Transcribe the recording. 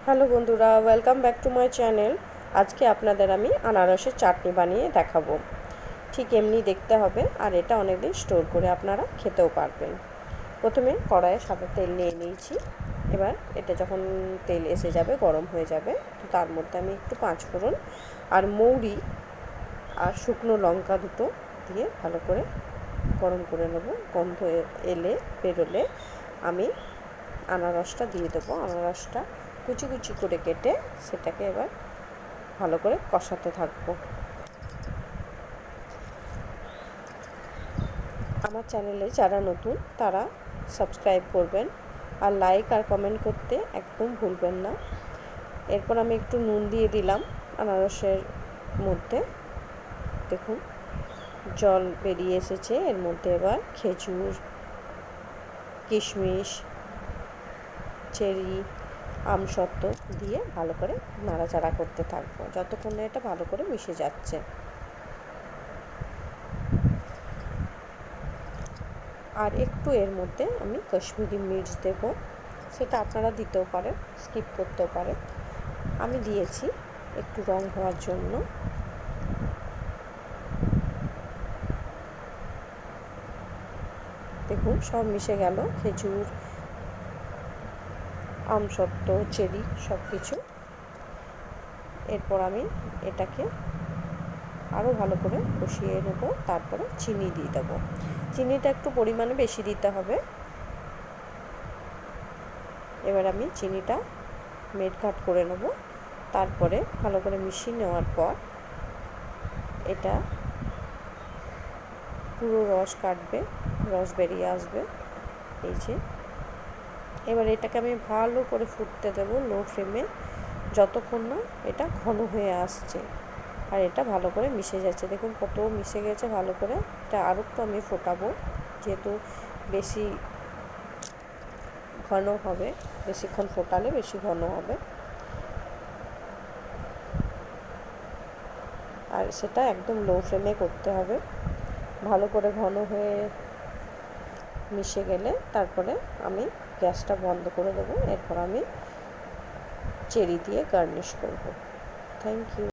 Hello বন্ধুরা, welcome back to my channel. আজকে আপনাদের আমি আনারসের চাটনি বানিয়ে দেখাবো। ঠিক এমনি দেখতে হবে, আর এটা অনেকদিন স্টোর করে আপনারা খেতেও পারবেন। প্রথমে কড়াইয়ে সাদা তেল নিয়ে নিয়েছি। এবার এটা যখন তেল এসে যাবে, গরম হয়ে যাবে, তো তার মধ্যে আমি একটু পাঁচফোড়ন আর মৌরি আর শুকনো লঙ্কা দুটো দিয়ে ভালো করে গরম করে নেব। গন্ধ বেরোলে আমি আনারসটা দিয়ে দেবো। আনারসটা কুচি কুচি করে কেটে সেটাকে এবার ভালো করে কষাতে থাকবো। আমার চ্যানেলে যারা নতুন তারা সাবস্ক্রাইব করবেন, আর লাইক আর কমেন্ট করতে একদম ভুলবেন না। এরপর আমি একটু নুন দিয়ে দিলাম আনারসের মধ্যে। দেখুন জল বেরিয়ে এসেছে। এর মধ্যে এবার খেজুর, কিশমিশ, চেরি, আমসত্ত্ব দিয়ে ভালো করে নাড়াচাড়া করতে থাকবো যতক্ষণ না এটা ভালো করে মিশে যাচ্ছে। আর একটু এর মধ্যে আমি কাশ্মীরি মির্চ দেব, সেটা আপনারা দিতেও পারেন, স্কিপ করতেও পারেন। আমি দিয়েছি একটু রং হওয়ার জন্য। দেখুন সব মিশে গেল, খেজুর, আমসত্ত্ব, চেরি সব কিছু। এরপর আমি এটাকে আরও ভালো করে কষিয়ে নেব। তারপরে চিনি দিয়ে দেবো। চিনিটা একটু পরিমাণে বেশি দিতে হবে। এবার আমি চিনিটা মেল্ট করে নেব। তারপরে ভালো করে মিশিয়ে নেওয়ার পর এটা পুরো রস কাটবে, রস বেরিয়ে আসবে। এই যে এবার এটাকে আমি ভালো করে ফুটতে দেব লো ফ্লেমে, যতক্ষণ না এটা ঘন হয়ে আসছে আর এটা ভালো করে মিশে যাচ্ছে। দেখুন কত মিশে গেছে ভালো করে। এটা আরও একটু আমি ফোটাবো, যেহেতু বেশি ঘন হবে, বেশিক্ষণ ফোটালে বেশি ঘন হবে। আর সেটা একদম লো ফ্লেমে করতে হবে। ভালো করে ঘন হয়ে মিশে গেলে তারপরে আমি গ্যাসটা বন্ধ করে দেবো। এরপর আমি চেরি দিয়ে গার্নিশ করব। Thank you.